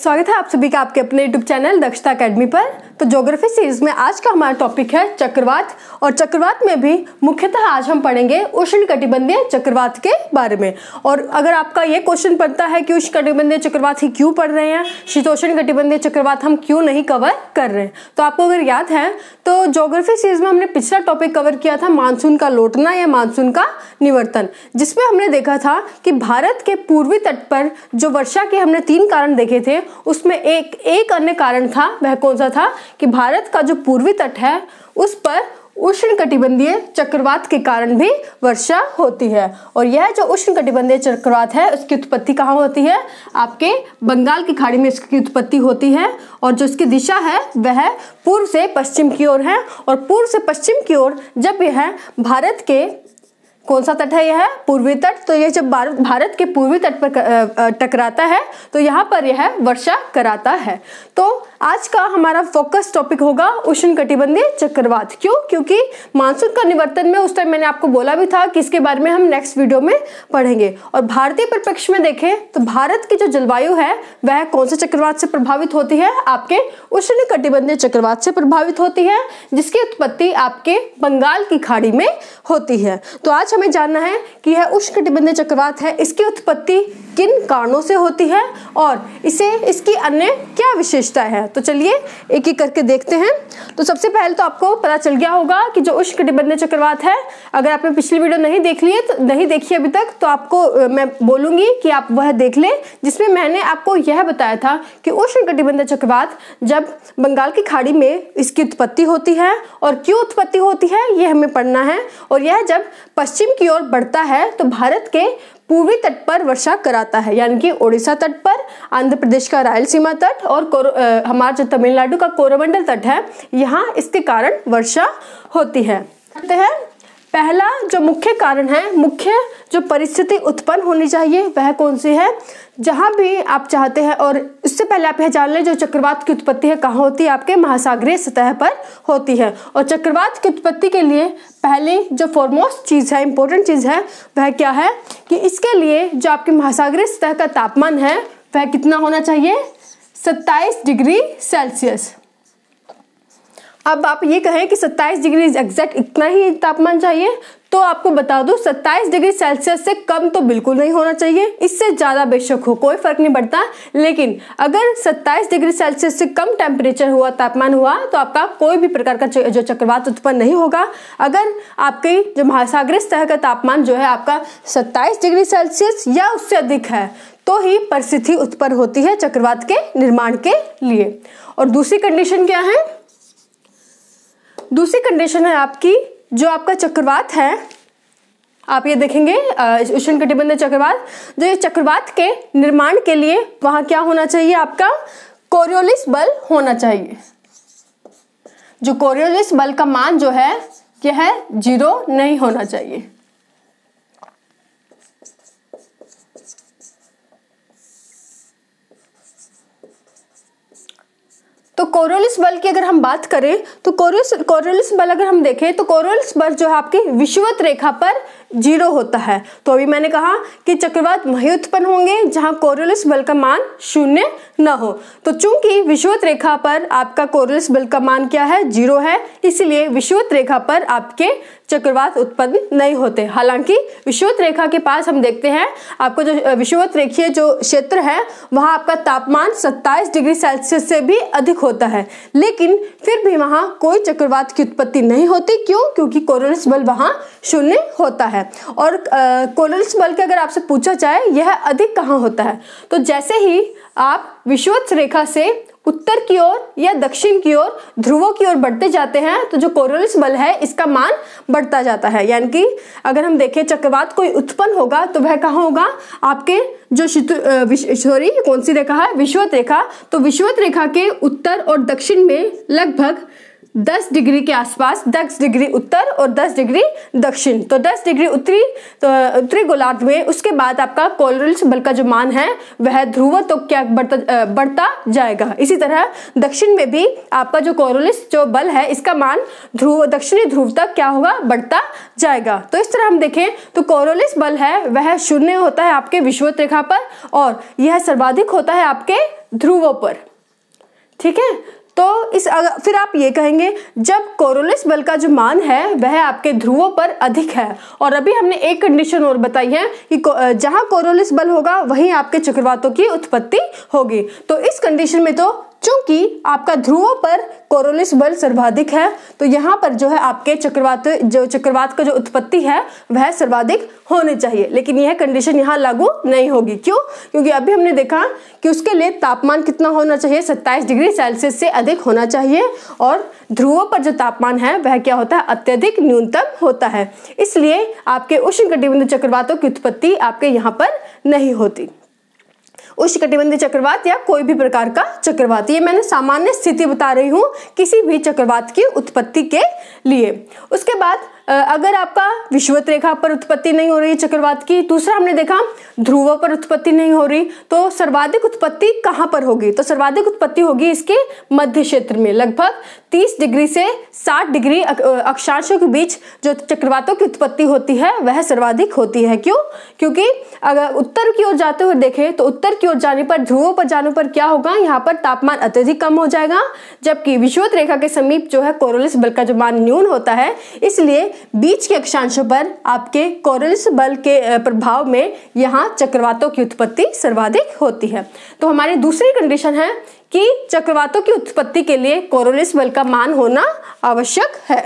स्वागत है आप सभी का आपके अपने यूट्यूब चैनल दक्षता अकेडमी पर। तो ज्योग्राफी सीरीज में आज का हमारा टॉपिक है चक्रवात, और चक्रवात में भी मुख्यतः आज हम पढ़ेंगे उष्णकटिबंधीय चक्रवात के बारे में। और अगर आपका ये क्वेश्चन बनता है कि उष्णकटिबंधीय चक्रवात ही क्यों पढ़ रहे हैं, शीतोष्णकटिबंधीय चक्रवात हम क्यों नहीं कवर कर रहे हैं, तो आपको अगर याद है तो ज्योग्राफी सीरीज में हमने पिछला टॉपिक कवर किया था मानसून का लौटना या मानसून का निवर्तन, जिसमें हमने देखा था कि भारत के पूर्वी तट पर जो वर्षा के हमने 3 कारण देखे थे, उसमें एक अन्य कारण था। वह कौन सा था कि भारत का जो पूर्वी तट है उस पर उष्णकटिबंधीय चक्रवात के कारण भी वर्षा होती है। और यह जो उष्णकटिबंधीय चक्रवात है उसकी उत्पत्ति कहाँ होती है? आपके बंगाल की खाड़ी में इसकी उत्पत्ति होती है, और जो इसकी दिशा है वह पूर्व से पश्चिम की ओर है। और पूर्व से पश्चिम की ओर जब यह भारत के कौन सा तट है, यह पूर्वी तट, तो यह जब भारत के पूर्वी तट पर टकराता है तो यहाँ पर यह वर्षा कराता है। तो आज का हमारा फोकस टॉपिक होगा उष्णकटिबंधीय चक्रवात। क्यों? क्योंकि मानसून का निवर्तन में उस टाइम मैंने आपको बोला भी था कि इसके बारे में हम नेक्स्ट वीडियो में पढ़ेंगे। और भारतीय परिप्रेक्ष्य में देखें तो भारत की जो जलवायु है वह कौन से चक्रवात से प्रभावित होती है? आपके उष्णकटिबंधीय चक्रवात से प्रभावित होती है, जिसकी उत्पत्ति आपके बंगाल की खाड़ी में होती है। तो आज हमें जानना है कि यह उष्णकटिबंधीय चक्रवात है, इसकी उत्पत्ति किन कारणों से होती है और इसकी अन्य क्या विशेषता है। तो चलिए एक एक करके देखते हैं। तो सबसे पहले तो आपको पता चल गया होगा कि जो उष्णकटिबंधीय चक्रवात है, अगर आपने पिछली वीडियो नहीं देखी अभी तक, तो आपको मैं बोलूंगी कि आप वह देख लें, जिसमें मैंने आपको यह बताया था कि उष्णकटिबंधीय चक्रवात जब बंगाल की खाड़ी में इसकी उत्पत्ति होती है, और क्यों उत्पत्ति होती है यह हमें पढ़ना है। और यह जब पश्चिम की ओर बढ़ता है तो भारत के पूर्वी तट पर वर्षा कराता है, यानी कि ओडिशा तट पर, आंध्र प्रदेश का रायलसीमा तट और हमारा जो तमिलनाडु का कोरोमंडल तट है, यहाँ इसके कारण वर्षा होती है। पहला जो मुख्य कारण है, मुख्य जो परिस्थिति उत्पन्न होनी चाहिए वह कौन सी है? जहां भी आप चाहते हैं, और इससे पहले आप यह जान लें जो चक्रवात की उत्पत्ति है कहाँ होती है? आपके महासागरीय सतह पर होती है। और चक्रवात की उत्पत्ति के लिए पहले जो फॉरमोस्ट चीज है, इंपॉर्टेंट चीज है, वह क्या है कि इसके लिए जो आपके महासागरीय सतह का तापमान है वह कितना होना चाहिए? 27 डिग्री सेल्सियस। अब आप ये कहें कि 27 डिग्री एग्जैक्ट इतना ही तापमान चाहिए, तो आपको बता दूं 27 डिग्री सेल्सियस से कम तो बिल्कुल नहीं होना चाहिए, इससे ज़्यादा बेशक हो कोई फर्क नहीं पड़ता। लेकिन अगर 27 डिग्री सेल्सियस से कम टेम्परेचर हुआ, तापमान हुआ, तो आपका कोई भी प्रकार का जो चक्रवात उत्पन्न नहीं होगा। अगर आपकी जो महासागरीय सतह का तापमान जो है आपका 27 डिग्री सेल्सियस या उससे अधिक है, तो ही परिस्थिति उत्पन्न होती है चक्रवात के निर्माण के लिए। और दूसरी कंडीशन क्या है? दूसरी कंडीशन है आपकी, जो आपका चक्रवात है, आप ये देखेंगे उष्णकटिबंधीय चक्रवात, जो ये चक्रवात के निर्माण के लिए वहां क्या होना चाहिए? आपका कोरियोलिस बल होना चाहिए। जो कोरियोलिस बल का मान जो है यह 0 नहीं होना चाहिए। तो कोरियोलिस बल की अगर हम बात करें तो कोरियोलिस बल अगर हम देखें तो कोरियोलिस बल जो है आपकी विषुवत रेखा पर 0 होता है। तो अभी मैंने कहा कि चक्रवात वहीं उत्पन्न होंगे जहां कोरियोलिस बल का मान 0 न हो। तो चूंकि विषुवत रेखा पर आपका कोरियोलिस बल का मान क्या है? 0 है, इसलिए विषुवत रेखा पर आपके चक्रवात उत्पन्न नहीं होते। हालांकि विषुवत रेखा के पास हम देखते हैं आपको जो विषुवत रेखीय जो क्षेत्र है वहां आपका तापमान 27 डिग्री सेल्सियस से भी अधिक होता है, लेकिन फिर भी वहां कोई चक्रवात की उत्पत्ति नहीं होती। क्यों? क्योंकि कोरियोलिस बल वहां 0 होता है। और कोरियोलिस बल के अगर आपसे पूछा जाए यह अधिक कहाँ होता है, तो जैसे ही आप विषुवत रेखा से उत्तर की ओर या दक्षिण की ओर ध्रुवों की ओर बढ़ते जाते हैं तो जो कोरियोलिस बल है इसका मान बढ़ता जाता है। यानी कि अगर हम देखें चक्रवात कोई उत्पन्न होगा तो वह कहाँ होगा? आपके जो कौन सी रेखा है? विषुवत रेखा। तो विषुवत रेखा के उत्तर और दक्षिण में लगभग 10 डिग्री के आसपास, 10 डिग्री उत्तर और 10 डिग्री दक्षिण, तो 10 डिग्री उत्तरी गोलार्ध में। उसके बाद आपका कोरियोलिस बल का जो मान है वह ध्रुव तो क्या बढ़ता जाएगा। इसी तरह दक्षिण में भी आपका जो कोरियोलिस जो बल है इसका मान दक्षिणी ध्रुव तक क्या होगा? बढ़ता जाएगा। तो इस तरह हम देखें तो कोरियोलिस बल है वह 0 होता है आपके विषुवत रेखा पर, और यह सर्वाधिक होता है आपके ध्रुवों पर। ठीक है, तो फिर आप ये कहेंगे जब कोरोलिस बल का जो मान है वह आपके ध्रुवों पर अधिक है। और अभी हमने एक कंडीशन और बताई है कि जहां कोरोलिस बल होगा वहीं आपके चक्रवातों की उत्पत्ति होगी। तो इस कंडीशन में तो चूंकि आपका ध्रुवों पर कोरोलिस बल सर्वाधिक है, तो यहाँ पर जो है आपके चक्रवात का जो उत्पत्ति है वह सर्वाधिक होने चाहिए। लेकिन यह कंडीशन यहाँ लागू नहीं होगी। क्यों? क्योंकि अभी हमने देखा कि उसके लिए तापमान कितना होना चाहिए, 27 डिग्री सेल्सियस से अधिक होना चाहिए। और ध्रुवों पर जो तापमान है वह क्या होता है, अत्यधिक न्यूनतम होता है। इसलिए आपके उष्णकटिबंधीय चक्रवातों की उत्पत्ति आपके यहाँ पर नहीं होती। उष्णकटिबंधीय चक्रवात या कोई भी प्रकार का चक्रवात, ये मैंने सामान्य स्थिति बता रही हूँ किसी भी चक्रवात की उत्पत्ति के लिए। उसके बाद अगर आपका विषुवत रेखा पर उत्पत्ति नहीं हो रही चक्रवात की, दूसरा हमने देखा ध्रुवों पर उत्पत्ति नहीं हो रही, तो सर्वाधिक उत्पत्ति कहाँ पर होगी? तो सर्वाधिक उत्पत्ति होगी इसके मध्य क्षेत्र में, लगभग 30 डिग्री से 60 डिग्री अक्षांशों के बीच जो चक्रवातों की उत्पत्ति होती है वह सर्वाधिक होती है। क्यों? क्योंकि अगर उत्तर की ओर जाते हुए देखें तो उत्तर की ओर जाने पर, ध्रुवों पर जाने पर क्या होगा, यहाँ पर तापमान अत्यधिक कम हो जाएगा, जबकि विषुवत रेखा के समीप जो है कोरोलिस बल का जो मान न्यून होता है, इसलिए बीच के अक्षांशों पर आपके कोरोलिस बल के प्रभाव में यहाँ चक्रवातों की उत्पत्ति सर्वाधिक होती है। तो हमारी दूसरी कंडीशन है कि चक्रवातों की उत्पत्ति के लिए कोरोलिस बल का मान होना आवश्यक है।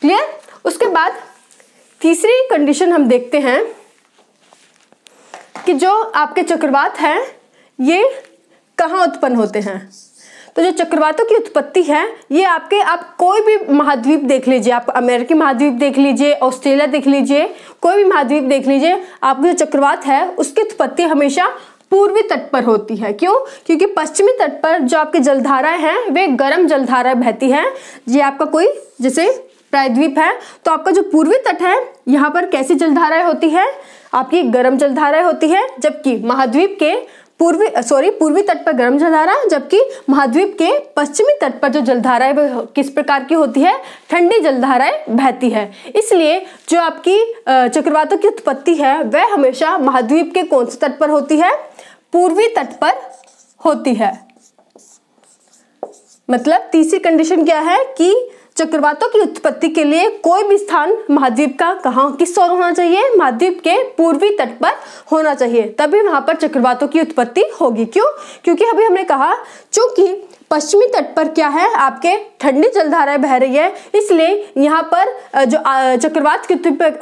क्लियर? उसके बाद तीसरी कंडीशन हम देखते हैं कि जो आपके चक्रवात हैं ये कहाँ उत्पन्न होते हैं। तो जो चक्रवातों की उत्पत्ति है ये आप कोई भी महाद्वीप देख लीजिए, आप अमेरिकी महाद्वीप देख लीजिए, ऑस्ट्रेलिया देख लीजिए, कोई भी महाद्वीप देख लीजिए, आपके जो चक्रवात है उसकी उत्पत्ति हमेशा पूर्वी तट पर होती है। क्यों? क्योंकि पश्चिमी तट पर जो आपकी जलधाराएं हैं वे गर्म जलधाराएं बहती हैं। ये आपका कोई जैसे प्रायद्वीप है तो आपका जो पूर्वी तट है यहाँ पर कैसी जलधाराएं होती है, आपकी गर्म जलधाराएं होती है, जबकि महाद्वीप के पूर्वी तट पर गर्म जलधारा, जबकि महाद्वीप के पश्चिमी तट पर जो जलधारा है किस प्रकार की होती है, ठंडी जलधाराएं बहती है। इसलिए जो आपकी चक्रवातों की उत्पत्ति है वह हमेशा महाद्वीप के कौन से तट पर होती है, पूर्वी तट पर होती है। मतलब तीसरी कंडीशन क्या है कि चक्रवातों की उत्पत्ति के लिए कोई भी स्थान महाद्वीप का किस ओर होना चाहिए, महाद्वीप के पूर्वी तट पर होना चाहिए, तभी वहां पर चक्रवातों की उत्पत्ति होगी। क्यों? क्योंकि अभी हमने कहा चूंकि पश्चिमी तट पर क्या है, आपके ठंडी जलधाराएं बह रही है, इसलिए यहाँ पर जो चक्रवात की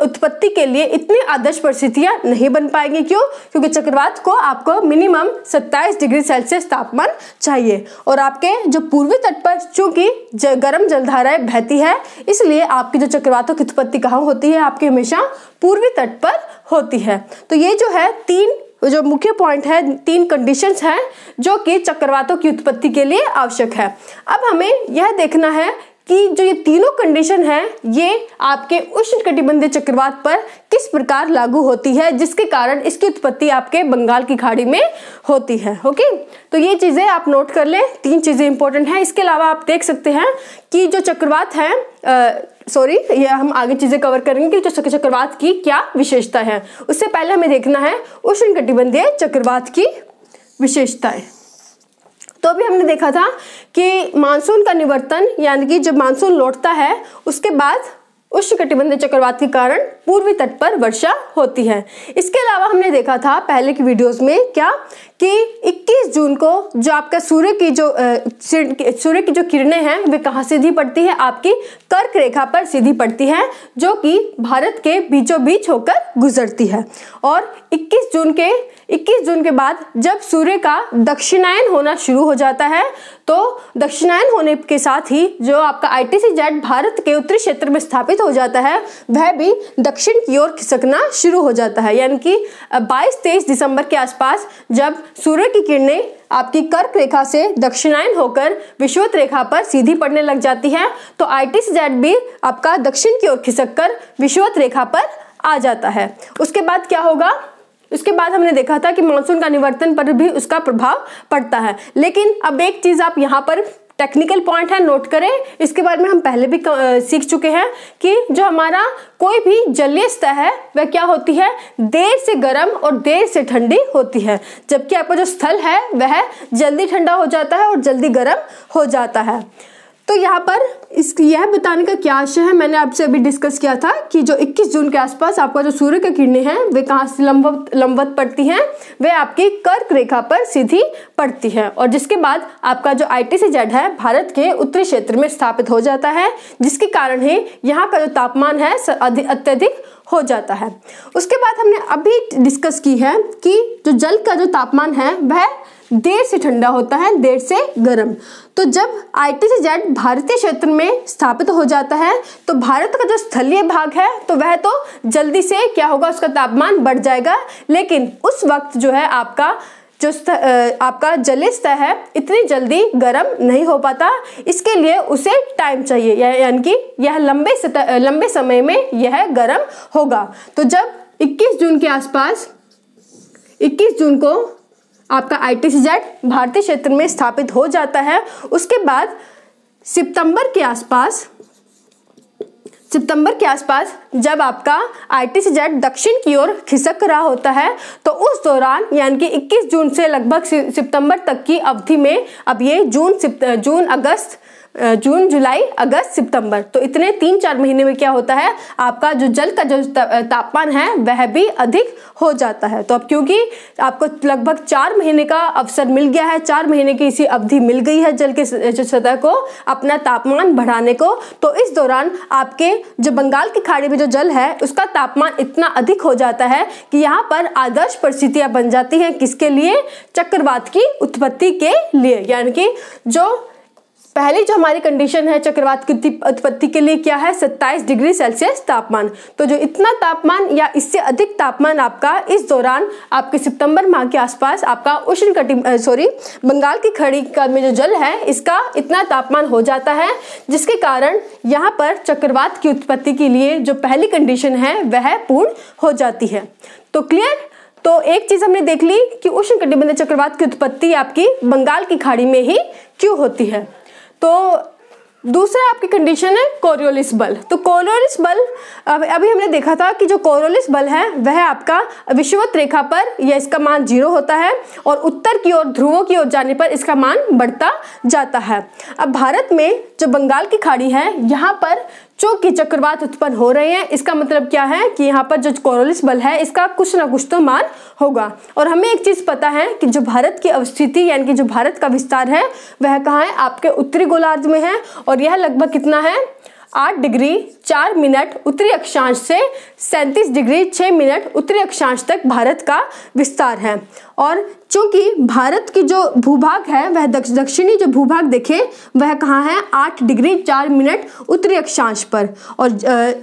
उत्पत्ति के लिए इतनी आदर्श परिस्थितियां नहीं बन पाएंगी। क्यों? क्योंकि चक्रवात को आपको मिनिमम 27 डिग्री सेल्सियस तापमान चाहिए, और आपके जो पूर्वी तट पर चूंकि गर्म जलधाराएं बहती है, इसलिए आपकी जो चक्रवातों की उत्पत्ति कहाँ होती है, आपके हमेशा पूर्वी तट पर होती है। तो ये जो है तीन जो मुख्य पॉइंट है, तीन कंडीशंस हैं जो कि चक्रवातों की उत्पत्ति के लिए आवश्यक है। अब हमें यह देखना है कि जो ये तीनों कंडीशन है ये आपके उष्णकटिबंधीय चक्रवात पर किस प्रकार लागू होती है, जिसके कारण इसकी उत्पत्ति आपके बंगाल की खाड़ी में होती है। ओके, तो ये चीजें आप नोट कर लें, तीन चीजें इंपॉर्टेंट हैं। इसके अलावा आप देख सकते हैं कि जो चक्रवात है ये हम आगे चीजें कवर करेंगे कि जो चक्रवात की क्या विशेषता है। उससे पहले हमें देखना है उष्णकटिबंधीय चक्रवात की विशेषताएं। तो अभी हमने देखा था कि मानसून का निवर्तन, यानी कि जब मानसून लौटता है उसके बाद उष्णकटिबंधीय चक्रवात के कारण पूर्वी तट पर वर्षा होती है। इसके अलावा हमने देखा था पहले की वीडियोस में क्या कि 21 जून को जो आपका सूर्य की जो किरणें हैं वे कहाँ सीधी पड़ती है, आपकी कर्क रेखा पर सीधी पड़ती है, जो कि भारत के बीचों बीच होकर गुजरती है। और 21 जून के बाद जब सूर्य का दक्षिणायन होना शुरू हो जाता है, तो दक्षिणायन होने के साथ ही जो आपका ITCZ भारत के उत्तरी क्षेत्र में स्थापित हो जाता है वह भी दक्षिण की ओर खिसकना शुरू हो जाता है। यानी कि 22-23 दिसंबर के आसपास जब सूर्य की किरणें आपकी कर्क रेखा से दक्षिणायन होकर विषुवत रेखा पर सीधी पड़ने लग जाती है, तो ITCZ भी आपका दक्षिण की ओर खिसककर विषुवत रेखा पर आ जाता है। उसके बाद क्या होगा, उसके बाद हमने देखा था कि मानसून का निवर्तन पर भी उसका प्रभाव पड़ता है। लेकिन अब एक चीज आप यहाँ पर टेक्निकल पॉइंट है, नोट करें। इसके बारे में हम पहले भी सीख चुके हैं कि जो हमारा कोई भी जलीय सतह है वह क्या होती है, देर से गर्म और देर से ठंडी होती है, जबकि आपका जो स्थल है वह जल्दी ठंडा हो जाता है और जल्दी गर्म हो जाता है। तो यहाँ पर यह बताने का क्या आशय है, मैंने आपसे अभी डिस्कस किया था कि जो 21 जून के आसपास आपका जो सूर्य की किरणें हैं वे कहाँ से लंबवत पड़ती हैं, वे आपकी कर्क रेखा पर सीधी पड़ती है, और जिसके बाद आपका जो ITCZ है भारत के उत्तरी क्षेत्र में स्थापित हो जाता है, जिसके कारण ही यहाँ का जो तापमान है अत्यधिक हो जाता है। उसके बाद हमने अभी डिस्कस की है कि जो जल का जो तापमान है वह देर से ठंडा होता है, देर से गर्म। तो जब ITCZ भारतीय क्षेत्र में स्थापित हो जाता है तो भारत का जो स्थलीय भाग है तो वह तो जल्दी से क्या होगा, उसका तापमान बढ़ जाएगा, लेकिन उस वक्त जो है आपका जलीय सतह है इतनी जल्दी गर्म नहीं हो पाता, इसके लिए उसे टाइम चाहिए, यानी कि यह लंबे समय में यह गर्म होगा। तो जब 21 जून के आसपास 21 जून को आपका ITCZ भारतीय क्षेत्र में स्थापित हो जाता है, उसके बाद सितंबर के आसपास जब आपका ITCZ दक्षिण की ओर खिसक रहा होता है तो उस दौरान यानी कि 21 जून से लगभग सितंबर तक की अवधि में अब ये जून जुलाई अगस्त सितंबर, तो इतने 3-4 महीने में क्या होता है, आपका जो जल का जो तापमान है वह भी अधिक हो जाता है। तो अब क्योंकि आपको लगभग 4 महीने का अवसर मिल गया है, 4 महीने की इसी अवधि मिल गई है जल के सतह को अपना तापमान बढ़ाने को, तो इस दौरान आपके जो बंगाल की खाड़ी में जो जल है उसका तापमान इतना अधिक हो जाता है कि यहाँ पर आदर्श परिस्थितियां बन जाती हैं, किसके लिए, चक्रवात की उत्पत्ति के लिए। यानी कि जो पहली जो हमारी कंडीशन है चक्रवात की उत्पत्ति के लिए क्या है, 27 डिग्री सेल्सियस तापमान। तो जो इतना तापमान या इससे अधिक तापमान आपका इस दौरान आपके सितंबर माह के आसपास आपका बंगाल की खाड़ी का में जो जल है इसका इतना तापमान हो जाता है, जिसके कारण यहाँ पर चक्रवात की उत्पत्ति के लिए जो पहली कंडीशन है वह पूर्ण हो जाती है। तो क्लियर। तो एक चीज हमने देख ली कि उष्णकटिबंधीय चक्रवात की उत्पत्ति आपकी बंगाल की खाड़ी में ही क्यों होती है। तो दूसरा आपकी कंडीशन है कोरियोलिस बल। तो कोरियोलिस बल अभी हमने देखा था कि जो कोरियोलिस बल है वह आपका विषुवत रेखा पर या इसका मान 0 होता है और उत्तर की ओर ध्रुवों की ओर जाने पर इसका मान बढ़ता जाता है। अब भारत में जो बंगाल की खाड़ी है यहाँ पर चूंकि चक्रवात उत्पन्न हो रहे हैं, इसका मतलब क्या है कि यहाँ पर जो कोरियोलिस बल है इसका कुछ ना कुछ तो मान होगा। और हमें एक चीज पता है कि जो भारत की अवस्थिति यानी कि जो भारत का विस्तार है वह कहाँ है, आपके उत्तरी गोलार्ध में है, और यह लगभग कितना है, 8 डिग्री 4 मिनट उत्तरी अक्षांश से 37 डिग्री 6 मिनट उत्तरी अक्षांश तक भारत का विस्तार है। और चूंकि भारत की जो भूभाग है वह दक्षिणी जो भूभाग देखें वह कहाँ है, 8 डिग्री 4 मिनट उत्तरी अक्षांश पर, और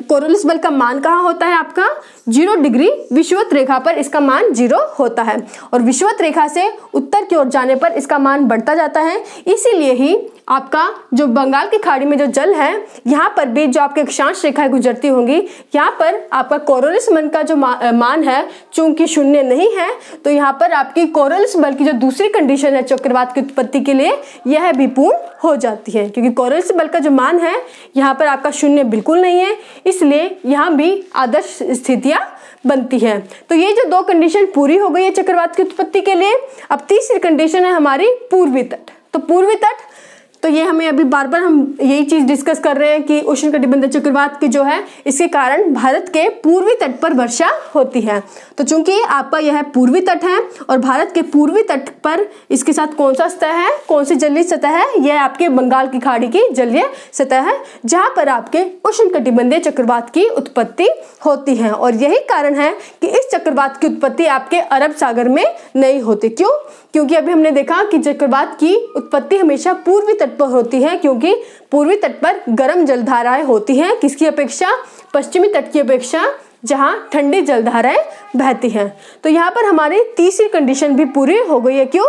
कोरियोलिस बल का मान कहाँ होता है आपका 0 डिग्री विषुवत रेखा पर इसका मान 0 होता है, और विषुवत रेखा से उत्तर की ओर जाने पर इसका मान बढ़ता जाता है। इसीलिए ही आपका जो बंगाल की खाड़ी में जो जल है यहाँ पर भी जो आपके अक्षांश रेखाएं गुजरती होंगी, यहाँ पर आपका कोरियोलिस बल का जो मान है चूंकि 0 नहीं है, तो यहाँ पर आपकी कोरियोलिस बल की जो दूसरी कंडीशन है चक्रवात की उत्पत्ति के लिए यह भी पूर्ण हो जाती है, क्योंकि कोरियोलिस बल का जो मान है यहाँ पर आपका 0 बिल्कुल नहीं है, इसलिए यहाँ भी आदर्श स्थितियां बनती है। तो ये जो 2 कंडीशन पूरी हो गई है चक्रवात की उत्पत्ति के लिए। अब तीसरी कंडीशन है हमारी पूर्वी तट। तो पूर्वी तट, तो ये हमें अभी बार बार हम यही चीज डिस्कस कर रहे हैं कि उष्णकटिबंधीय चक्रवात की जो है इसके कारण भारत के पूर्वी तट पर वर्षा होती है। तो चूंकि आपका यह पूर्वी तट है और भारत के पूर्वी तट पर इसके साथ कौन सा सतह है, कौन सी जलीय सतह है, यह आपके बंगाल की खाड़ी की जलीय सतह है जहां पर आपके उष्णकटिबंधीय चक्रवात की उत्पत्ति होती है। और यही कारण है कि इस चक्रवात की उत्पत्ति आपके अरब सागर में नहीं होती। क्यों? क्योंकि अभी हमने देखा कि चक्रवात की उत्पत्ति हमेशा पूर्वी तट पर होती है, क्योंकि पूर्वी तट पर गर्म जलधाराएं होती हैं किसकी अपेक्षा, पश्चिमी तट की अपेक्षा, जहां ठंडी जलधाराएं बहती हैं। तो यहाँ पर हमारी तीसरी कंडीशन भी पूरी हो गई है। क्यों?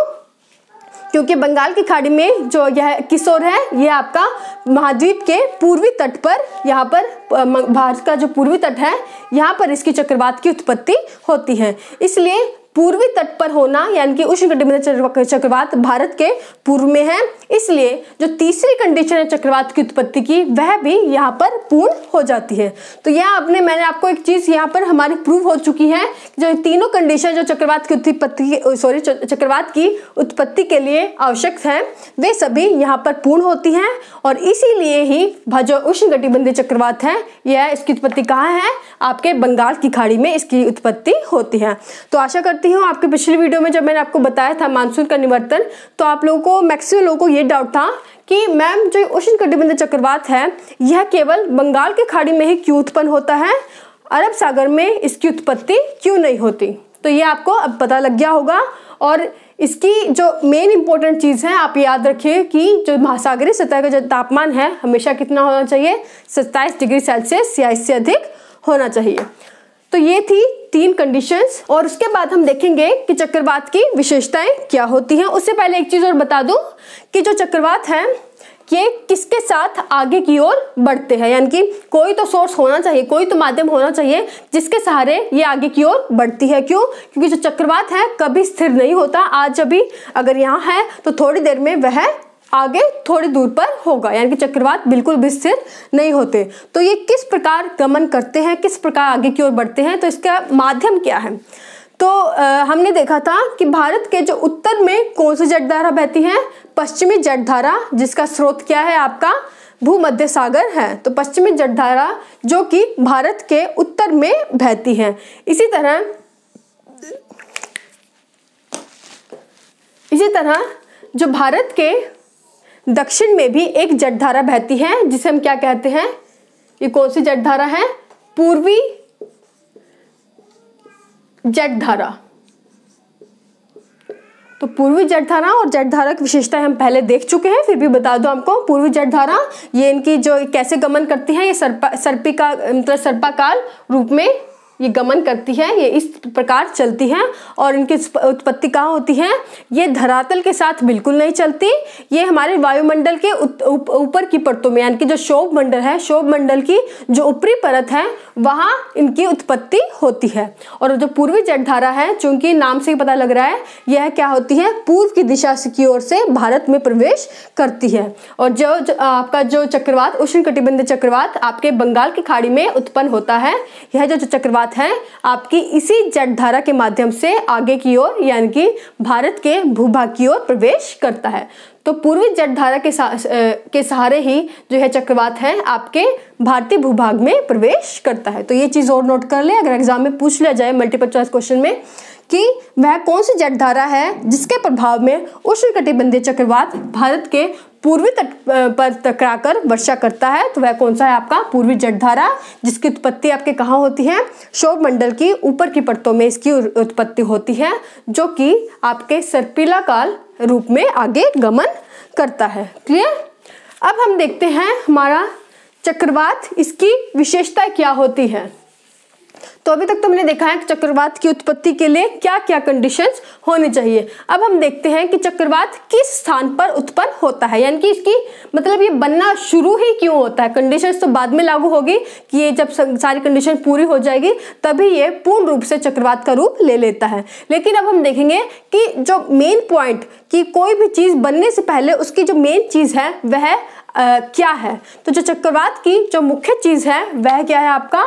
क्योंकि बंगाल की खाड़ी में जो यह किशोर है यह आपका महाद्वीप के पूर्वी तट पर, यहाँ पर भारत का जो पूर्वी तट है यहाँ पर इसकी चक्रवात की उत्पत्ति होती है। इसलिए पूर्वी तट पर होना यानी कि उष्णकटिबंधीय चक्रवात भारत के पूर्व में है, इसलिए जो तीसरी कंडीशन है चक्रवात की उत्पत्ति की वह भी यहाँ पर पूर्ण हो जाती है। तो यहाँ मैंने आपको एक चीज यहाँ पर हमारी प्रूव हो चुकी है, जो तीनों कंडीशन जो चक्रवात की उत्पत्ति के लिए आवश्यक है वे सभी यहाँ पर पूर्ण होती हैं, और इसीलिए ही जो उष्णकटिबंधीय चक्रवात है यह इसकी उत्पत्ति कहाँ है, आपके बंगाल की खाड़ी में इसकी उत्पत्ति होती है। तो आशा करती हूँ आपके पिछली वीडियो में जब मैंने आपको बताया था मानसून का निवर्तन, तो आप लोगों को मैक्सिमम लोगों को ये डाउट था कि मैम जो उष्णकटिबंधीय चक्रवात है यह केवल बंगाल की खाड़ी में ही क्यों उत्पन्न होता है, अरब सागर में इसकी उत्पत्ति क्यों नहीं होती। तो ये आपको अब पता लग गया होगा, और इसकी जो मेन इंपॉर्टेंट चीज़ है आप याद रखिए कि जो महासागरीय सतह का जो तापमान है हमेशा कितना होना चाहिए, 27 डिग्री सेल्सियस या इससे अधिक होना चाहिए। तो ये थी 3 कंडीशंस, और उसके बाद हम देखेंगे कि चक्रवात की विशेषताएं क्या होती हैं। उससे पहले एक चीज़ और बता दूं कि जो चक्रवात है ये किसके साथ आगे की ओर बढ़ते हैं, यानी कि कोई तो सोर्स होना चाहिए, कोई तो माध्यम होना चाहिए जिसके सहारे ये आगे की ओर बढ़ती है। क्यों? क्योंकि जो चक्रवात है कभी स्थिर नहीं होता। आज अभी अगर यहाँ है तो थोड़ी देर में वह आगे थोड़ी दूर पर होगा, यानी कि चक्रवात बिल्कुल भी स्थिर नहीं होते। तो ये किस प्रकार गमन करते हैं, किस प्रकार आगे की ओर बढ़ते हैं, तो इसका माध्यम क्या है। तो हमने देखा था कि भारत के जो उत्तर में कौन सी जटधारा बहती है, पश्चिमी जटधारा, जिसका स्रोत क्या है आपका भूमध्य सागर है। तो पश्चिमी जटधारा जो कि भारत के उत्तर में बहती है। इसी तरह जो भारत के दक्षिण में भी एक जटधारा बहती है जिसे हम क्या कहते हैं, ये कौन सी जटधारा है, पूर्वी जटधारा। तो पूर्वी जटधारा और जटधारा की विशेषताएं हम पहले देख चुके हैं, फिर भी बता दो आपको। पूर्वी जटधारा ये इनकी जो कैसे गमन करती है, ये सर्पाकार रूप में ये गमन करती है, ये इस प्रकार चलती है, और इनकी उत्पत्ति कहाँ होती है, ये धरातल के साथ बिल्कुल नहीं चलती, ये हमारे वायुमंडल के ऊपर की परतों में, यानी कि जो शोभ मंडल है, शोभ मंडल की जो ऊपरी परत है वहाँ इनकी उत्पत्ति होती है। और जो पूर्वी जटधारा है, चूंकि नाम से ही पता लग रहा है, यह क्या होती है, पूर्व की दिशा की ओर से भारत में प्रवेश करती है। और जो आपका जो चक्रवात उष्णकटिबंधीय चक्रवात आपके बंगाल की खाड़ी में उत्पन्न होता है, यह जो चक्रवात है आपकी इसी जटधारा के माध्यम से आगे की ओर यानी कि भारत के भूभाग की ओर प्रवेश करता है। तो पूर्वी जटधारा के सहारे ही जो है चक्रवात है आपके भारतीय भूभाग में प्रवेश करता है। तो ये चीज और नोट कर ले, अगर एग्जाम में पूछ लिया जाए मल्टीपल चॉइस क्वेश्चन में कि वह कौन सी जटधारा है जिसके प्रभाव में उष्णकटिबंधीय चक्रवात भारत के पूर्वी तट पर टकराकर वर्षा करता है, तो वह कौन सा है आपका पूर्वी जटधारा, जिसकी उत्पत्ति आपके कहाँ होती है, शोभ मंडल की ऊपर की परतों में इसकी उत्पत्ति होती है, जो कि आपके सर्पिलाकार रूप में आगे गमन करता है। क्लियर? अब हम देखते हैं हमारा चक्रवात, इसकी विशेषता क्या होती है। तो अभी तक तो हमने देखा है कि चक्रवात की उत्पत्ति के लिए क्या क्या कंडीशंस होनी चाहिए। अब हम देखते हैं कि चक्रवात किस स्थान पर उत्पन्न होता है, यानी कि इसकी मतलब ये बनना शुरू ही क्यों होता है। कंडीशंस तो बाद में लागू होगी कि ये जब सारी कंडीशन पूरी हो जाएगी तभी ये पूर्ण रूप से चक्रवात का रूप ले लेता है। लेकिन अब हम देखेंगे कि जो मेन पॉइंट कि कोई भी चीज बनने से पहले उसकी जो मेन चीज है वह क्या है। तो जो चक्रवात की जो मुख्य चीज है वह क्या है आपका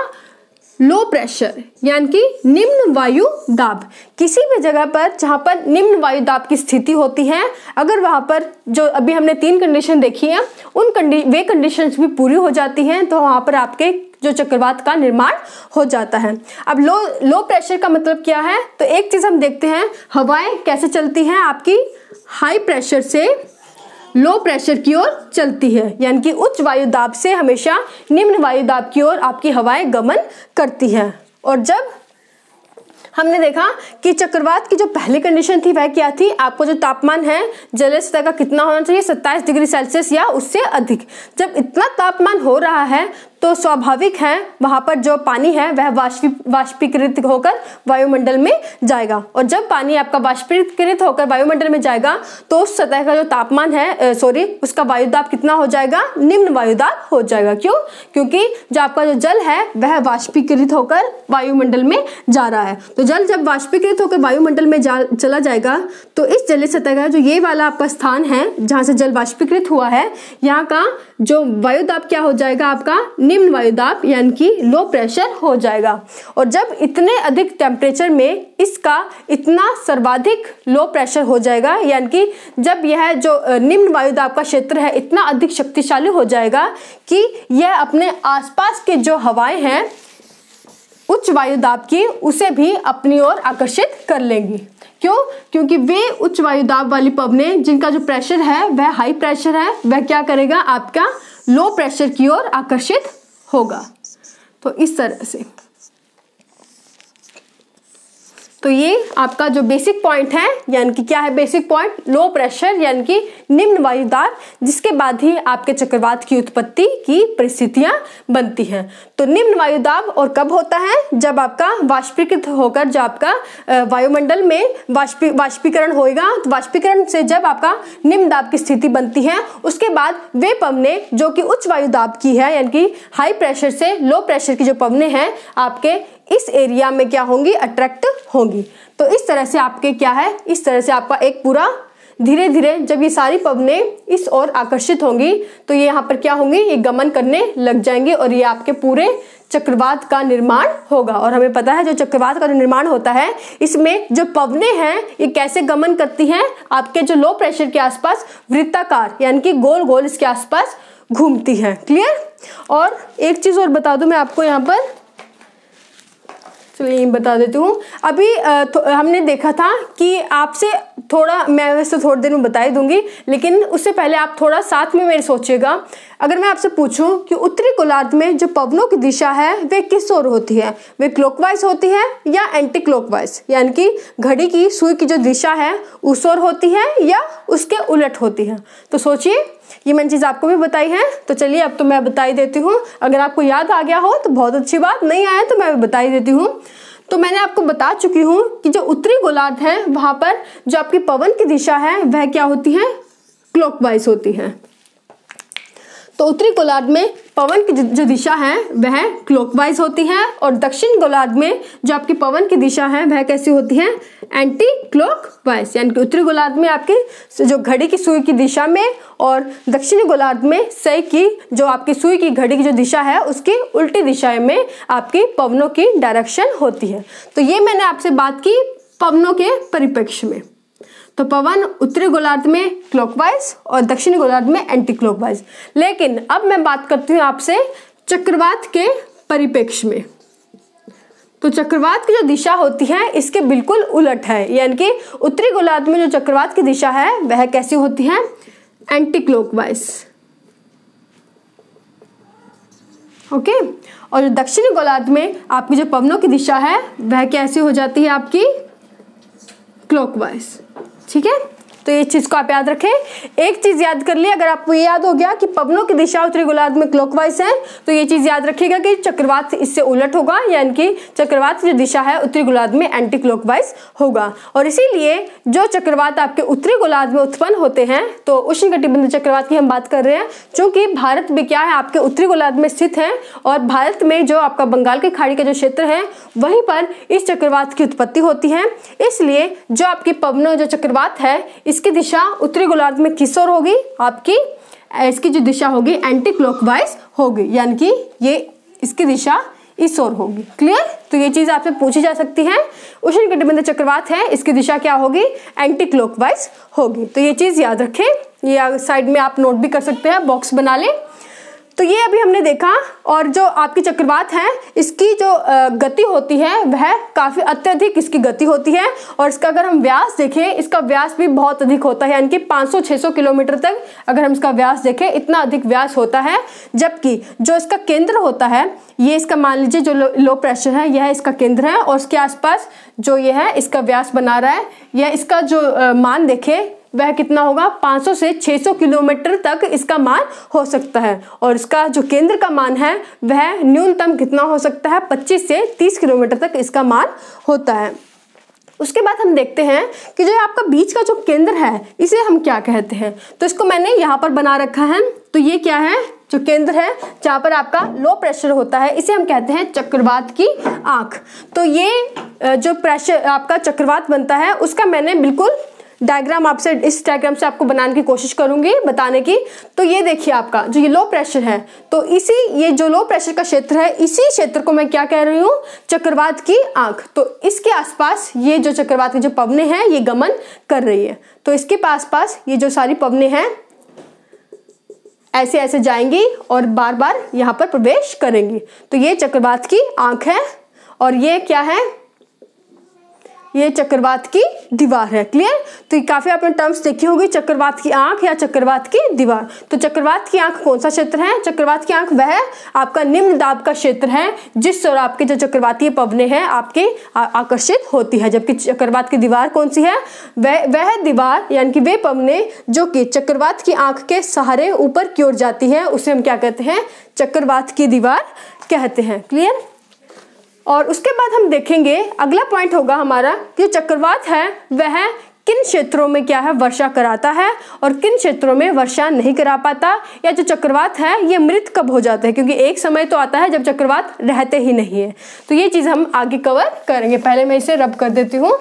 लो प्रेशर, यानी कि निम्न वायु दाब। किसी भी जगह पर जहां पर निम्न वायु दाब की स्थिति होती है, अगर वहां पर जो अभी हमने 3 कंडीशन देखी है वे कंडीशंस भी पूरी हो जाती हैं, तो वहां पर आपके जो चक्रवात का निर्माण हो जाता है। अब लो प्रेशर का मतलब क्या है, तो एक चीज हम देखते हैं, हवाएं कैसे चलती हैं आपकी हाई प्रेशर से लो प्रेशर की ओर चलती है, यानी कि उच्च वायु दाब से हमेशा निम्न वायु दाब की ओर आपकी हवाएं गमन करती हैं। और जब हमने देखा कि चक्रवात की जो पहली कंडीशन थी वह क्या थी, आपको जो तापमान है जलीय सतह का कितना होना चाहिए, 27 डिग्री सेल्सियस या उससे अधिक। जब इतना तापमान हो रहा है तो स्वाभाविक है वहाँ पर जो पानी है वह वाष्पीकृत होकर वायुमंडल में जाएगा। और जब पानी आपका वाष्पीकृत होकर वायुमंडल में जाएगा तो उस सतह का जो तापमान है उसका वायुदाब कितना हो जाएगा, निम्न वायुदाब हो जाएगा। क्यों? क्योंकि जो आपका जो जल है वह वाष्पीकृत होकर वायुमंडल में जा रहा है। तो जल जब वाष्पीकृत होकर वायुमंडल में चला जाएगा तो इस जलीय सतह का जो ये वाला आपका स्थान है जहाँ से जल वाष्पीकृत हुआ है, यहाँ का जो वायुदाब क्या हो जाएगा, आपका निम्न वायुदाब यानी कि लो प्रेशर हो जाएगा। और जब इतने अधिक टेम्परेचर में इसका इतना सर्वाधिक लो प्रेशर हो जाएगा, यानी कि जब यह जो निम्न वायुदाब का क्षेत्र है इतना अधिक शक्तिशाली हो जाएगा कि यह अपने आसपास के जो हवाएं हैं उच्च वायुदाब की उसे भी अपनी ओर आकर्षित कर लेंगी। क्यों? क्योंकि वे उच्च वायुदाब वाली पवनें जिनका जो प्रेशर है वह हाई प्रेशर है, वह क्या करेगा, आपका लो प्रेशर की ओर आकर्षित होगा। तो इस तरह से तो ये आपका जो बेसिक पॉइंट है, यानी कि क्या है बेसिक पॉइंट, लो प्रेशर यानी कि निम्न वायुदाब, जिसके बाद ही आपके चक्रवात की उत्पत्ति की परिस्थितियां बनती हैं। तो निम्न वायुदाब और कब होता है, जब आपका वाष्पीकृत होकर जो आपका वायुमंडल में वाष्पीकरण होएगा, तो वाष्पीकरण से जब आपका निम्न दाब की स्थिति बनती है उसके बाद वे पवनें जो कि उच्च वायुदाब की है यानी कि हाई प्रेशर से लो प्रेशर की जो पवनें हैं आपके इस एरिया में क्या होंगी, अट्रैक्ट होंगी। तो इस तरह से आपके क्या है, इस तरह से आपका एक पूरा धीरे धीरे जब ये सारी पवनें इस ओर आकर्षित होंगी तो ये यहाँ पर क्या होंगी, ये गमन करने लग जाएंगे और ये आपके पूरे चक्रवात का निर्माण होगा। और हमें पता है जो चक्रवात का जो निर्माण होता है इसमें जो पवनें हैं ये कैसे गमन करती हैं, आपके जो लो प्रेशर के आसपास वृत्ताकार यानी कि गोल गोल इसके आसपास घूमती हैं। क्लियर? और एक चीज और बता दूं मैं आपको यहाँ पर, चलिए बता देती हूँ। अभी हमने देखा था कि आपसे थोड़ा, मैं वैसे थोड़ी देर में बता ही दूंगी, लेकिन उससे पहले आप थोड़ा साथ में मेरे सोचिएगा। अगर मैं आपसे पूछूं कि उत्तरी गोलार्ध में जो पवनों की दिशा है वे किस ओर होती है, वे क्लॉकवाइज होती है या एंटी क्लॉकवाइज, यानी कि घड़ी की सुई की जो दिशा है उस ओर होती है या उसके उलट होती है। तो सोचिए, ये मैंने चीज़ आपको भी बताई है। तो चलिए अब तो मैं बता ही देती हूँ, अगर आपको याद आ गया हो तो बहुत अच्छी बात, नहीं आया तो मैं बता ही देती हूँ। तो मैंने आपको बता चुकी हूँ कि जो उत्तरी गोलार्ध है वहाँ पर जो आपकी पवन की दिशा है वह क्या होती है, क्लॉकवाइज होती है। तो उत्तरी गोलार्ध में पवन की जो दिशा है वह क्लॉकवाइज होती है और दक्षिण गोलार्ध में जो आपकी पवन की दिशा है वह कैसी होती है, एंटी क्लॉकवाइज। यानी कि उत्तरी गोलार्ध में आपकी जो घड़ी की सुई की दिशा में और दक्षिणी गोलार्ध में सही की जो आपकी सुई की घड़ी की जो दिशा है उसकी उल्टी दिशा में आपकी पवनों की डायरेक्शन होती है। तो ये मैंने आपसे बात की पवनों के परिप्रेक्ष्य में। तो पवन उत्तरी गोलार्ध में क्लॉकवाइज और दक्षिणी गोलार्ध में एंटी क्लॉकवाइज। लेकिन अब मैं बात करती हूँ आपसे चक्रवात के परिप्रेक्ष्य में। तो चक्रवात की जो दिशा होती है इसके बिल्कुल उलट है, यानी कि उत्तरी गोलार्ध में जो चक्रवात की दिशा है वह कैसी होती है, एंटी क्लॉकवाइज। ओके। और जो दक्षिणी गोलार्ध में आपकी जो पवनों की दिशा है वह कैसी हो जाती है, आपकी क्लॉकवाइज। ठीक है, तो ये चीज को आप याद रखें। एक चीज याद कर ली, अगर आपको ये याद हो गया कि पवनों की दिशा उत्तरी गोलार्ध में क्लॉकवाइज है तो ये चीज याद रखिएगा कि चक्रवात इससे उलट होगा, यानी कि चक्रवात की जो दिशा है उत्तरी गोलार्ध में एंटी क्लॉकवाइज होगा। और इसीलिए जो चक्रवात आपके उत्तरी गोलार्ध में उत्पन्न होते हैं, तो उष्णकटिबंधीय चक्रवात की हम बात कर रहे हैं, क्योंकि भारत भी क्या है आपके उत्तरी गोलार्ध में स्थित है और भारत में जो आपका बंगाल की खाड़ी का जो क्षेत्र है वहीं पर इस चक्रवात की उत्पत्ति होती है। इसलिए जो आपकी पवनों जो चक्रवात है इसकी दिशा उत्तरी गोलार्ध में किस ओर होगी, आपकी इसकी जो दिशा होगी एंटी क्लॉकवाइज होगी, यानी कि ये इसकी दिशा इस ओर होगी। क्लियर? तो ये चीज आपसे पूछी जा सकती है। उष्णकटिबंधीय चक्रवात है, इसकी दिशा क्या होगी, एंटी क्लॉकवाइज होगी। तो ये चीज याद रखें, ये साइड में आप नोट भी कर सकते हैं, बॉक्स बना लें। तो ये अभी हमने देखा। और जो आपकी चक्रवात है इसकी जो गति होती है वह काफ़ी अत्यधिक इसकी गति होती है और इसका अगर हम व्यास देखें, इसका व्यास भी बहुत अधिक होता है, यानी कि 500-600 किलोमीटर तक अगर हम इसका व्यास देखें इतना अधिक व्यास होता है। जबकि जो इसका केंद्र होता है, ये इसका मान लीजिए जो लो प्रेशर है यह इसका केंद्र है और उसके आसपास जो ये है इसका व्यास बना रहा है, यह इसका जो मान देखें वह कितना होगा, 500 से 600 किलोमीटर तक इसका मान हो सकता है। और इसका जो केंद्र का मान है वह न्यूनतम कितना हो सकता है, 25 से 30 किलोमीटर तक इसका मान होता है। उसके बाद हम देखते हैं कि जो आपका बीच का जो केंद्र है इसे हम क्या कहते हैं। तो इसको मैंने यहाँ पर बना रखा है। तो ये क्या है, जो केंद्र है जहाँ पर आपका लो प्रेशर होता है, इसे हम कहते हैं चक्रवात की आंख। तो ये जो प्रेशर आपका चक्रवात बनता है उसका मैंने बिल्कुल डायग्राम आपसे, इस डायग्राम से आपको बनाने की कोशिश करूंगी बताने की। तो ये देखिए आपका जो ये लो प्रेशर है, तो ये जो लो प्रेशर का क्षेत्र है, इसी क्षेत्र को मैं क्या कह रही हूँ, चक्रवात की आंख। तो इसके आसपास ये जो चक्रवात की जो पवनें हैं ये गमन कर रही है। तो इसके पास ये जो सारी पवनें हैं ऐसे ऐसे जाएंगी और बार बार यहाँ पर प्रवेश करेंगी। तो ये चक्रवात की आंख है और ये क्या है, ये चक्रवात की दीवार है। क्लियर। तो ये काफी आपने टर्म्स देखी होगी, चक्रवात की आंख या चक्रवात की दीवार। तो चक्रवात की आंख कौन सा क्षेत्र है, चक्रवात की आंख वह आपका निम्न दाब का क्षेत्र है जिस ओर आपके जो चक्रवातीय पवनें हैं आपके आकर्षित होती है। जबकि चक्रवात की दीवार कौन सी है, वह दीवार यानी कि वे पवनें जो कि चक्रवात की आंख के सहारे ऊपर की ओर जाती है उसे हम क्या कहते हैं, चक्रवात की दीवार कहते हैं। क्लियर। और उसके बाद हम देखेंगे अगला पॉइंट होगा हमारा कि चक्रवात है वह किन क्षेत्रों में क्या है, वर्षा कराता है और किन क्षेत्रों में वर्षा नहीं करा पाता, या जो चक्रवात है ये मृत कब हो जाता है, क्योंकि एक समय तो आता है जब चक्रवात रहते ही नहीं है। तो ये चीज हम आगे कवर करेंगे। पहले मैं इसे रब कर देती हूँ।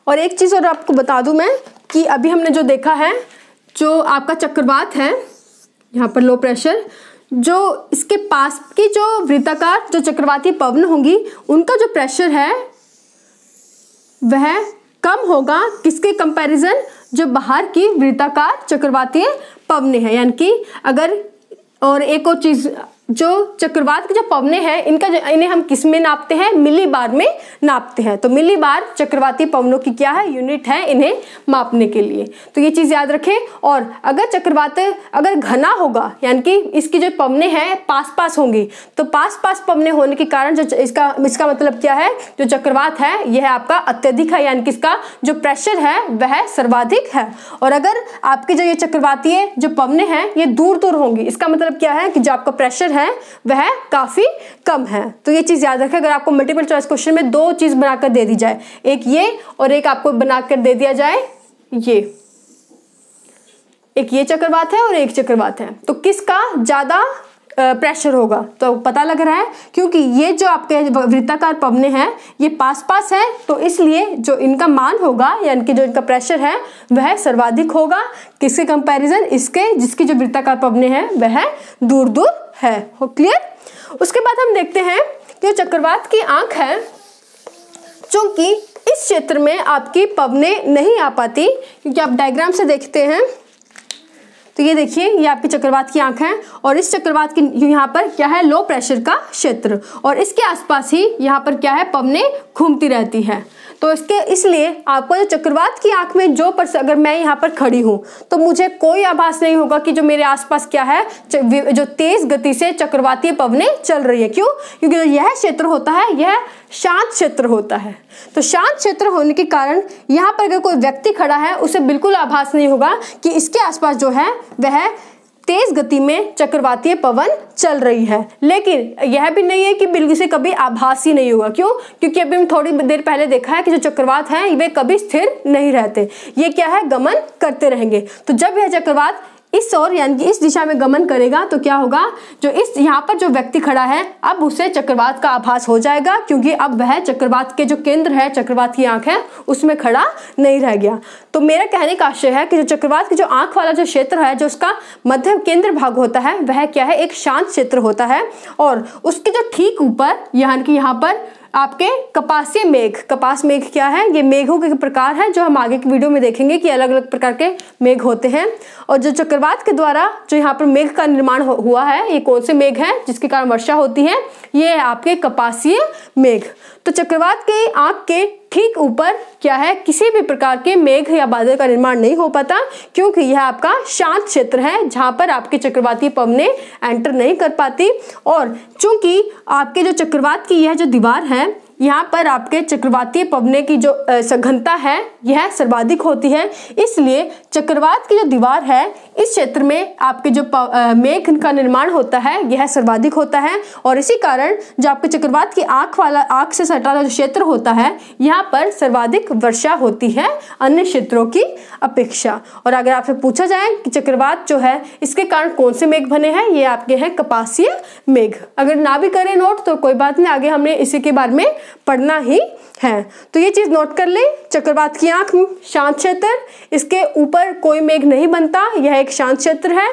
और एक चीज और आपको बता दूं मैं कि अभी हमने जो देखा है, जो आपका चक्रवात है यहाँ पर लो प्रेशर, जो इसके पास की जो वृत्ताकार जो चक्रवाती पवन होंगी उनका जो प्रेशर है वह कम होगा किसके कंपैरिजन, जो बाहर की वृत्ताकार चक्रवातीय पवनें हैं। यानी कि अगर, और एक और चीज, जो चक्रवात की जो पवनें हैं इन्हें हम किस में नापते हैं, मिली बार में नापते हैं। तो मिली बार चक्रवाती पवनों की क्या है, यूनिट है इन्हें मापने के लिए। तो ये चीज याद रखें। और अगर चक्रवात अगर घना होगा यानी कि इसकी जो पवनें हैं पास पास होंगी, तो पास पास पवनें होने के कारण जो इसका मतलब क्या है, जो चक्रवात है यह आपका अत्यधिक है, यानी कि इसका जो प्रेशर है वह सर्वाधिक है। और अगर आपके जो ये चक्रवातीय जो पवनें हैं ये दूर दूर होंगी, इसका मतलब क्या है कि जो आपका प्रेशर है वह काफी कम है। तो ये चीज याद रखें। अगर आपको मल्टीपल चॉइस क्वेश्चन में दो चीज बनाकर दे दी जाए, एक ये और एक आपको बनाकर दे दिया जाए ये, एक ये चक्रवात है और एक चक्रवात है, तो किसका ज्यादा प्रेशर होगा, तो पता लग रहा है क्योंकि ये जो आपके वृत्ताकार पवनें हैं ये पास पास है, तो इसलिए जो इनका मान होगा यानी कि जो इनका प्रेशर है वह सर्वाधिक होगा किसके कंपैरिजन, इसके जिसकी जो वृत्ताकार पवनें हैं वह दूर दूर है। हो क्लियर। उसके बाद हम देखते हैं कि चक्रवात की आंख है, चूंकि इस क्षेत्र में आपकी पवनें नहीं आ पाती, क्योंकि आप डायग्राम से देखते हैं तो ये देखिए ये आपकी चक्रवात की आंख है और इस चक्रवात की यहाँ पर क्या है, लो प्रेशर का क्षेत्र, और इसके आसपास ही यहाँ पर क्या है, पवनें घूमती रहती है। तो इसलिए आपको जो चक्रवात की आंख में जो अगर मैं यहाँ पर खड़ी हूँ तो मुझे कोई आभास नहीं होगा कि जो मेरे आसपास क्या है, जो तेज गति से चक्रवातीय पवनें चल रही है। क्यों? क्योंकि जो यह क्षेत्र होता है यह शांत क्षेत्र होता है। तो शांत क्षेत्र होने के कारण यहाँ पर अगर कोई व्यक्ति खड़ा है उसे बिल्कुल आभास नहीं होगा कि इसके आसपास जो है वह तेज गति में चक्रवातीय पवन चल रही है। लेकिन यह भी नहीं है कि बिल्कुल से कभी आभास ही नहीं होगा। क्यों? क्योंकि अभी हम थोड़ी देर पहले देखा है कि जो चक्रवात हैं वे कभी स्थिर नहीं रहते, ये क्या है, गमन करते रहेंगे। तो जब यह चक्रवात इस ओर यानी कि इस दिशा में गमन करेगा तो क्या होगा, जो इस यहाँ पर जो व्यक्ति खड़ा है अब उसे चक्रवात का आभास हो जाएगा, क्योंकि अब वह चक्रवात के जो केंद्र है, चक्रवात की आंख है, उसमें खड़ा नहीं रह गया। तो मेरा कहने का आशय है कि जो चक्रवात की जो आंख वाला जो क्षेत्र है, जो उसका मध्य केंद्र भाग होता है, वह क्या है, एक शांत क्षेत्र होता है। और उसके जो ठीक ऊपर यानी कि यहाँ पर आपके कपासीय मेघ, कपास मेघ क्या है, ये मेघों के प्रकार है जो हम आगे की वीडियो में देखेंगे कि अलग अलग प्रकार के मेघ होते हैं। और जो चक्रवात के द्वारा जो यहाँ पर मेघ का निर्माण हुआ है, ये कौन से मेघ हैं जिसके कारण वर्षा होती है, ये है आपके कपासीय मेघ। तो चक्रवात के आंख के ठीक ऊपर क्या है, किसी भी प्रकार के मेघ या बादल का निर्माण नहीं हो पाता, क्योंकि यह आपका शांत क्षेत्र है जहां पर आपके चक्रवाती पवनें एंटर नहीं कर पाती। और चूंकि आपके जो चक्रवात की यह जो दीवार है यहाँ पर आपके चक्रवातीय पवने की जो सघनता है यह सर्वाधिक होती है, इसलिए चक्रवात की जो दीवार है इस क्षेत्र में आपके जो मेघ का निर्माण होता है यह सर्वाधिक होता है। और इसी कारण जो आपके चक्रवात की आंख से सटा जो क्षेत्र होता है यहाँ पर सर्वाधिक वर्षा होती है अन्य क्षेत्रों की अपेक्षा। और अगर आपसे पूछा जाए कि चक्रवात जो है इसके कारण कौन से मेघ बने हैं, ये आपके हैं कपासीय मेघ। अगर ना भी करें नोट तो कोई बात नहीं, आगे हमने इसी के बारे में पढ़ना ही है। तो ये चीज नोट कर ले, चक्रवात की आंख शांत क्षेत्र, इसके ऊपर कोई मेघ नहीं बनता, यह एक शांत क्षेत्र है।